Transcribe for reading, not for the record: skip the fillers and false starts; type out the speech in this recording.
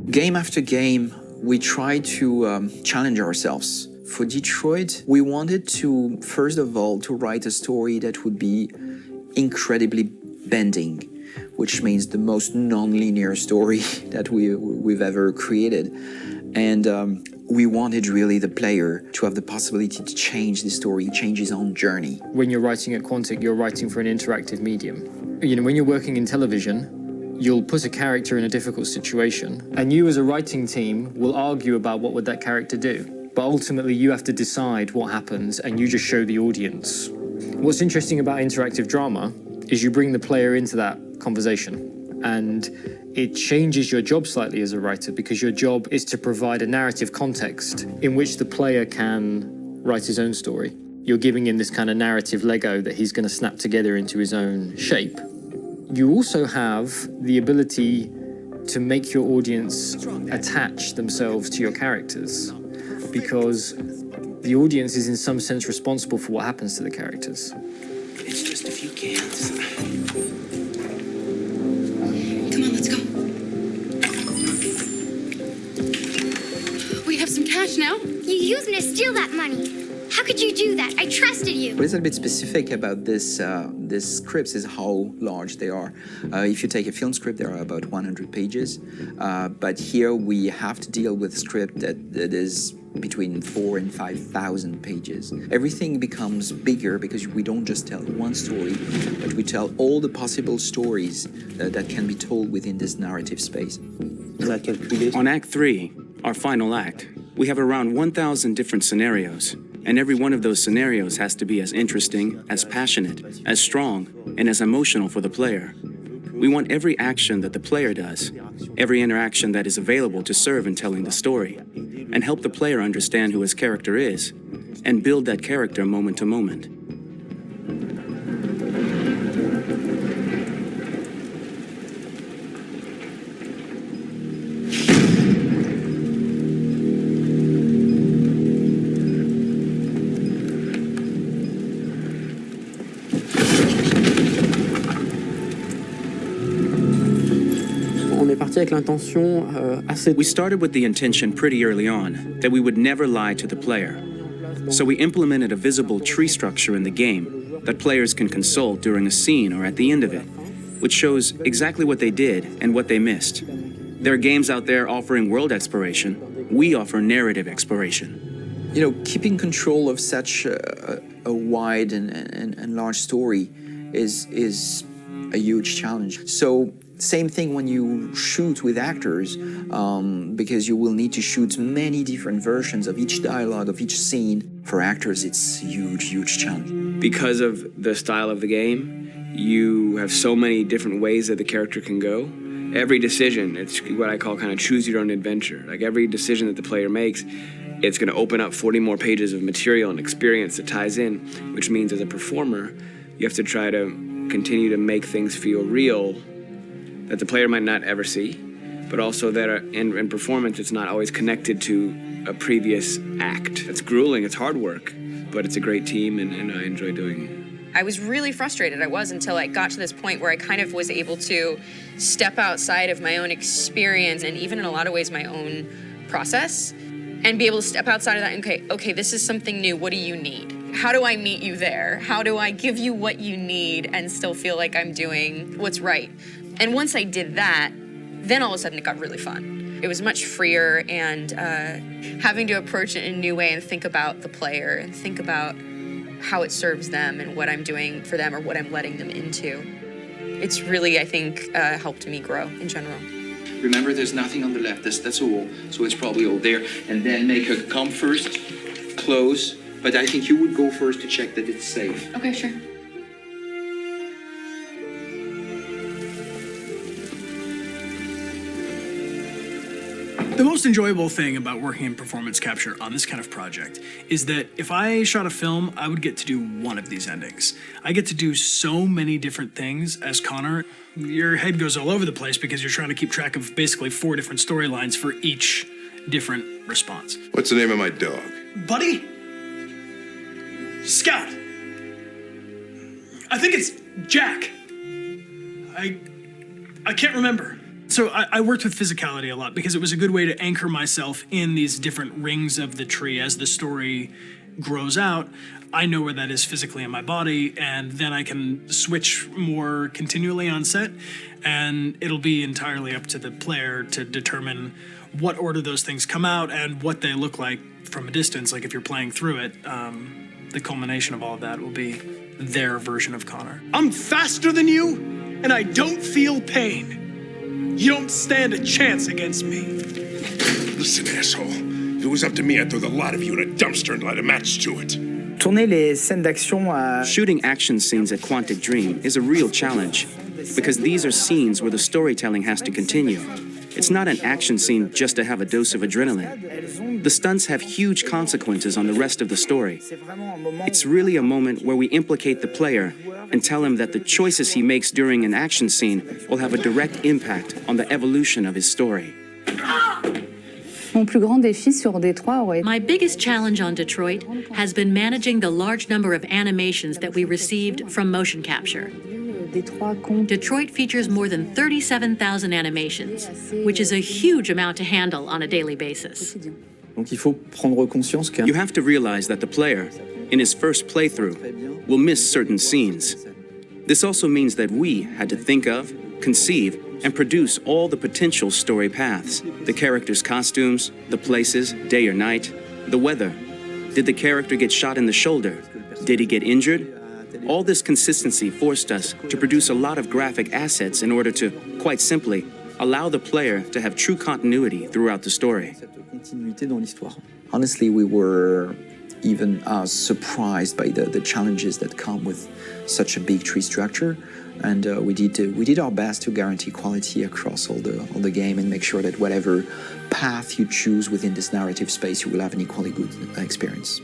Game after game, we try to challenge ourselves. For Detroit, we wanted to, first of all, to write a story that would be incredibly bending, which means the most non-linear story that we've ever created. And we wanted really the player to have the possibility to change the story, change his own journey. When you're writing at Quantic, you're writing for an interactive medium. You know, when you're working in television, you'll put a character in a difficult situation, and you as a writing team will argue about what would that character do. But ultimately, you have to decide what happens, and you just show the audience. What's interesting about interactive drama is you bring the player into that conversation, and it changes your job slightly as a writer, because your job is to provide a narrative context in which the player can write his own story. You're giving him this kind of narrative Lego that he's going to snap together into his own shape. You also have the ability to make your audience attach themselves to your characters, because the audience is in some sense responsible for what happens to the characters. It's just a few cans. Come on, let's go. We have some cash now. You used me to steal that money. How could you do that? I trusted you. What is a bit specific about this scripts is how large they are. If you take a film script, there are about 100 pages. But here we have to deal with a script that is between 4,000 and 5,000 pages. Everything becomes bigger because we don't just tell one story, but we tell all the possible stories that can be told within this narrative space. On Act 3, our final act, we have around 1,000 different scenarios. And every one of those scenarios has to be as interesting, as passionate, as strong, and as emotional for the player. We want every action that the player does, every interaction that is available to serve in telling the story, and help the player understand who his character is, and build that character moment to moment. We started with the intention pretty early on that we would never lie to the player. So we implemented a visible tree structure in the game that players can consult during a scene or at the end of it, which shows exactly what they did and what they missed. There are games out there offering world exploration. We offer narrative exploration. You know, keeping control of such a wide and large story is a huge challenge. So same thing when you shoot with actors, because you will need to shoot many different versions of each dialogue, of each scene. For actors, it's a huge challenge. Because of the style of the game, you have so many different ways that the character can go. Every decision, it's what I call kind of choose your own adventure. Like every decision that the player makes, it's going to open up 40 more pages of material and experience that ties in, which means as a performer, you have to try to continue to make things feel real that the player might not ever see, but also that in performance, it's not always connected to a previous act. It's grueling, it's hard work, but it's a great team, and I enjoy doing it. I was really frustrated, until I got to this point where I kind of was able to step outside of my own experience and even in a lot of ways my own process, and be able to step outside of that and, okay, this is something new, what do you need? How do I meet you there? How do I give you what you need and still feel like I'm doing what's right? And once I did that, then all of a sudden it got really fun. It was much freer, and having to approach it in a new way and think about the player and think about how it serves them and what I'm doing for them or what I'm letting them into. It's really, I think, helped me grow in general. Remember, there's nothing on the left. That's all. So it's probably all there. And then make her come first, close. But I think you would go first to check that it's safe. Okay, sure. The most enjoyable thing about working in performance capture on this kind of project is that if I shot a film, I would get to do one of these endings. I get to do so many different things as Connor. Your head goes all over the place because you're trying to keep track of basically 4 different storylines for each different response. What's the name of my dog? Buddy? Scout. I think it's Jack. I can't remember. So I worked with physicality a lot because it was a good way to anchor myself in these different rings of the tree as the story grows out. I know where that is physically in my body, and then I can switch more continually on set, and it'll be entirely up to the player to determine what order those things come out and what they look like from a distance. Like if you're playing through it, the culmination of all of that will be their version of Connor. I'm faster than you, and I don't feel pain. You don't stand a chance against me. Listen, asshole. If it was up to me, I'd throw the lot of you in a dumpster and light a match to it. Tourner les scènes d'action à... Shooting action scenes at Quantic Dream is a real challenge because these are scenes where the storytelling has to continue. It's not an action scene just to have a dose of adrenaline. The stunts have huge consequences on the rest of the story. It's really a moment where we implicate the player and tell him that the choices he makes during an action scene will have a direct impact on the evolution of his story. Mon plus grand défi sur Détroit aurait... My biggest challenge on Detroit has been managing the large number of animations that we received from motion capture. Detroit features more than 37,000 animations, which is a huge amount to handle on a daily basis. Donc il faut prendre conscience que... You have to realize that the player, in his first playthrough, will miss certain scenes. This also means that we had to think of, conceive, and produce all the potential story paths. The characters' costumes, the places, day or night, the weather. Did the character get shot in the shoulder? Did he get injured? All this consistency forced us to produce a lot of graphic assets in order to, quite simply, allow the player to have true continuity throughout the story. Honestly, we were even surprised by the challenges that come with such a big tree structure. And we did our best to guarantee quality across all the game and make sure that whatever path you choose within this narrative space, you will have an equally good experience.